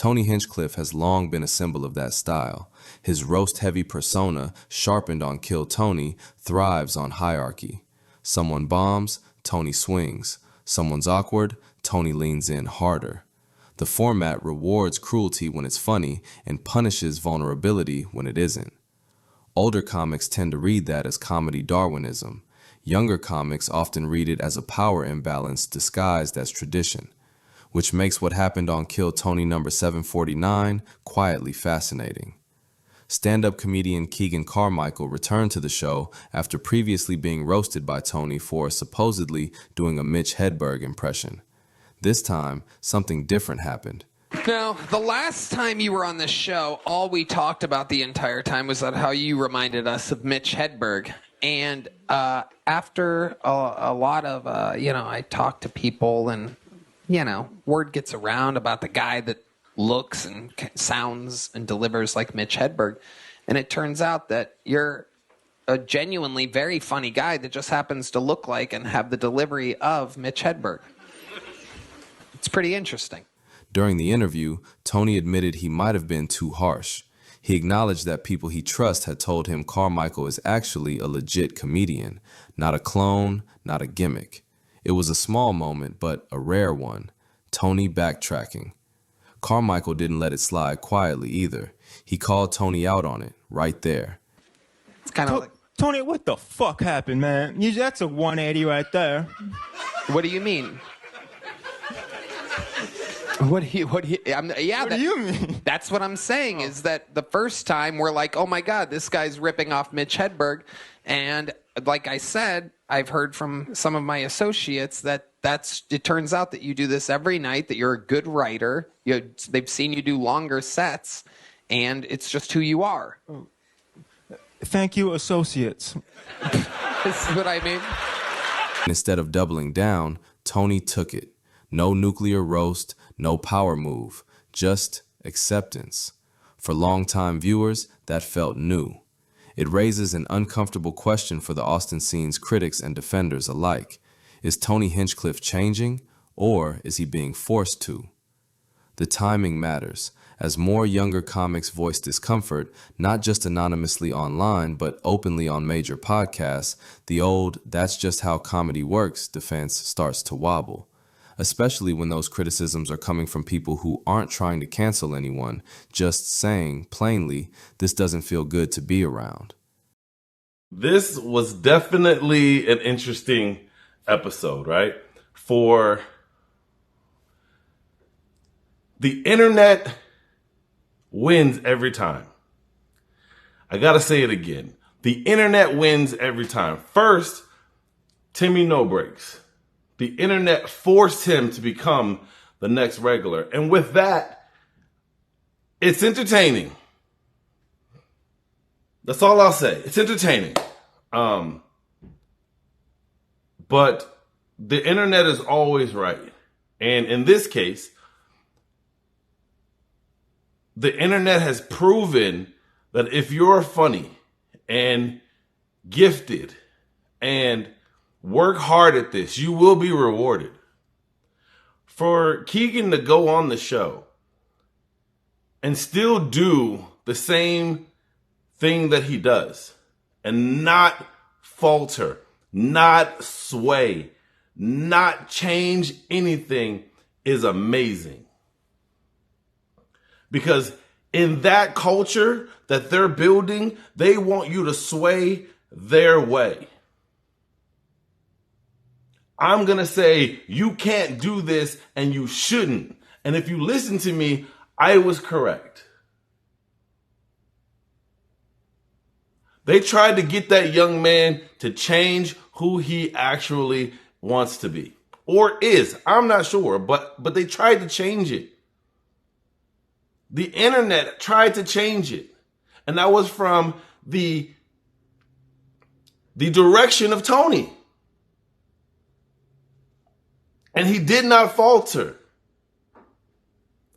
Tony Hinchcliffe has long been a symbol of that style. His roast-heavy persona, sharpened on Kill Tony, thrives on hierarchy. Someone bombs, Tony swings. Someone's awkward, Tony leans in harder. The format rewards cruelty when it's funny and punishes vulnerability when it isn't. Older comics tend to read that as comedy Darwinism. Younger comics often read it as a power imbalance disguised as tradition, which makes what happened on Kill Tony number 749 quietly fascinating. Stand-up comedian Keegan Carmichael returned to the show after previously being roasted by Tony for supposedly doing a Mitch Hedberg impression. This time, something different happened. Now, the last time you were on this show, all we talked about the entire time was that how you reminded us of Mitch Hedberg. And after a lot of, I talked to people and, word gets around about the guy that looks and sounds and delivers like Mitch Hedberg. And it turns out that you're a genuinely very funny guy that just happens to look like and have the delivery of Mitch Hedberg. It's pretty interesting. During the interview, Tony admitted he might have been too harsh. He acknowledged that people he trusts had told him Carmichael is actually a legit comedian, not a clone, not a gimmick. It was a small moment, but a rare one. Tony backtracking. Carmichael didn't let it slide quietly either. He called Tony out on it, right there. It's kind of like... Tony, what the fuck happened, man? That's a 180 right there. What do you mean? What do you mean? That's what I'm saying, is that the first time we're like, oh my God, this guy's ripping off Mitch Hedberg. And like I said, I've heard from some of my associates that it turns out that you do this every night, that you're a good writer. They've seen you do longer sets, and it's just who you are. Thank you, associates. This is what I mean. Instead of doubling down, Tony took it. No nuclear roast, no power move, just acceptance. For longtime viewers, that felt new. It raises an uncomfortable question for the Austin scene's critics and defenders alike. Is Tony Hinchcliffe changing, or is he being forced to? The timing matters. As more younger comics voice discomfort, not just anonymously online, but openly on major podcasts, the old "that's just how comedy works" defense starts to wobble. Especially when those criticisms are coming from people who aren't trying to cancel anyone, just saying, plainly, this doesn't feel good to be around. This was definitely an interesting episode, right? For the internet wins every time. I gotta say it again. The internet wins every time. First, Timmy No Breaks. The internet forced him to become the next regular. And with that, it's entertaining. That's all I'll say. It's entertaining. But the internet is always right. And in this case, the internet has proven that if you're funny and gifted and work hard at this, you will be rewarded. For Keegan to go on the show and still do the same thing that he does and not falter, not sway, not change anything is amazing. Because in that culture that they're building, they want you to sway their way. I'm going to say, you can't do this and you shouldn't. And if you listen to me, I was correct. They tried to get that young man to change who he actually wants to be. Or is. I'm not sure, but they tried to change it. The internet tried to change it. And that was from the direction of Tony. And he did not falter.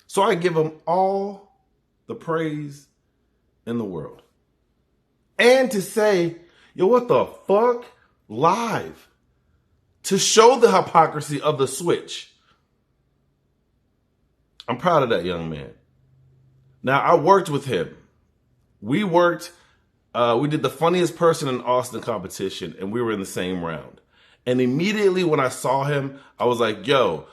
So I give him all the praise in the world. And to say, yo, what the fuck? Live. To show the hypocrisy of the switch. I'm proud of that young man. Now, I worked with him. We did the funniest person in Austin competition, and we were in the same round. And immediately when I saw him, I was like, yo,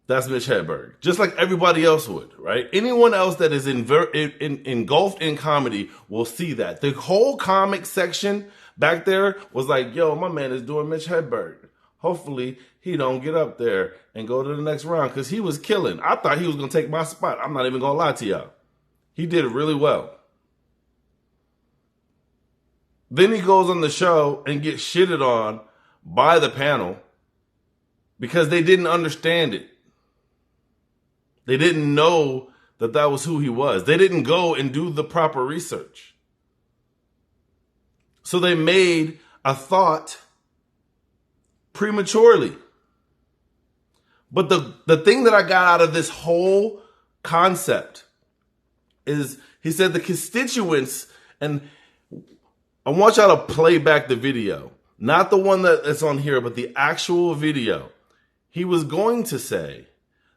that's Mitch Hedberg. Just like everybody else would, right? Anyone else that is engulfed in comedy will see that. The whole comic section back there was like, yo, my man is doing Mitch Hedberg. Hopefully he don't get up there and go to the next round, because he was killing. I thought he was going to take my spot. I'm not even going to lie to y'all. He did it really well. Then he goes on the show and gets shitted on by the panel because they didn't understand it. They didn't know that that was who he was. They didn't go and do the proper research. So they made a thought prematurely. But the thing that I got out of this whole concept is he said the constituents, and I want y'all to play back the video, not the one that's on here, but the actual video. He was going to say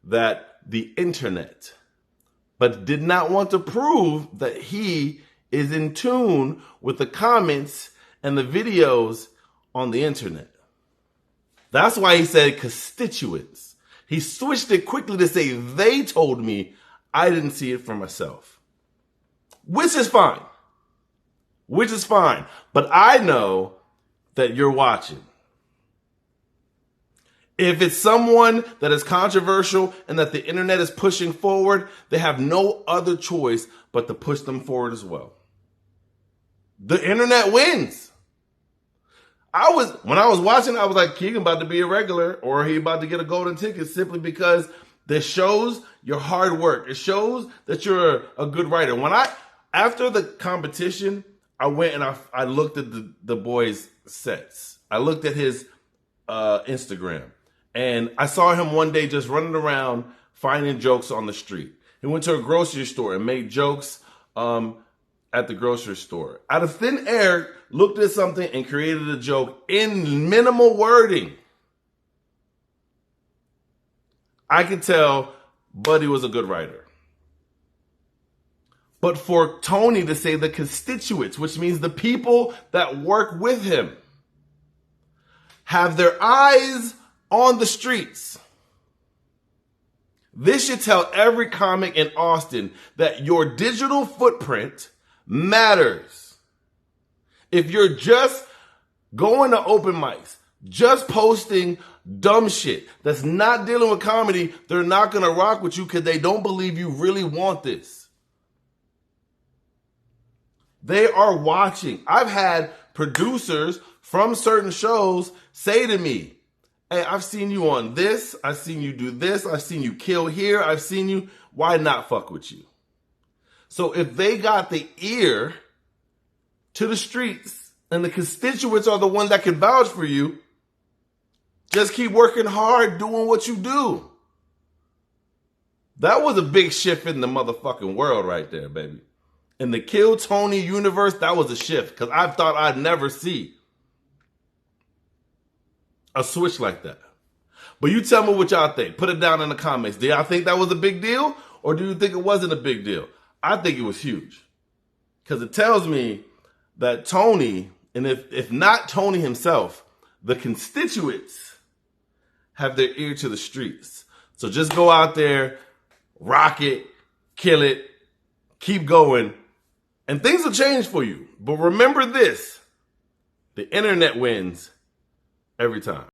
that the internet, but did not want to prove that he is in tune with the comments and the videos on the internet. That's why he said constituents. He switched it quickly to say they told me. I didn't see it for myself. Which is fine. Which is fine. But I know that you're watching. If it's someone that is controversial and that the internet is pushing forward, they have no other choice but to push them forward as well. The internet wins. When I was watching, I was like, Keegan about to be a regular, or he about to get a golden ticket, simply because this shows your hard work. It shows that you're a good writer. After the competition, I went and I looked at the boy's sets. I looked at his Instagram. And I saw him one day just running around finding jokes on the street. He went to a grocery store and made jokes at the grocery store. Out of thin air, looked at something and created a joke in minimal wording. I could tell Buddy was a good writer. But for Tony to say the constituents, which means the people that work with him, have their eyes on the streets. This should tell every comic in Austin that your digital footprint matters. If you're just going to open mics, just posting dumb shit that's not dealing with comedy, they're not going to rock with you because they don't believe you really want this. They are watching. I've had producers from certain shows say to me, hey, I've seen you on this. I've seen you do this. I've seen you kill here. I've seen you. Why not fuck with you? So if they got the ear to the streets and the constituents are the ones that can vouch for you, just keep working hard doing what you do. That was a big shift in the motherfucking world right there, baby. In the Kill Tony universe, that was a shift, because I thought I'd never see a switch like that. But you tell me what y'all think. Put it down in the comments. Do y'all think that was a big deal, or do you think it wasn't a big deal? I think it was huge, because it tells me that Tony, and if not Tony himself, the constituents have their ear to the streets. So just go out there, rock it, kill it, keep going, and things will change for you. But remember this, the internet wins every time.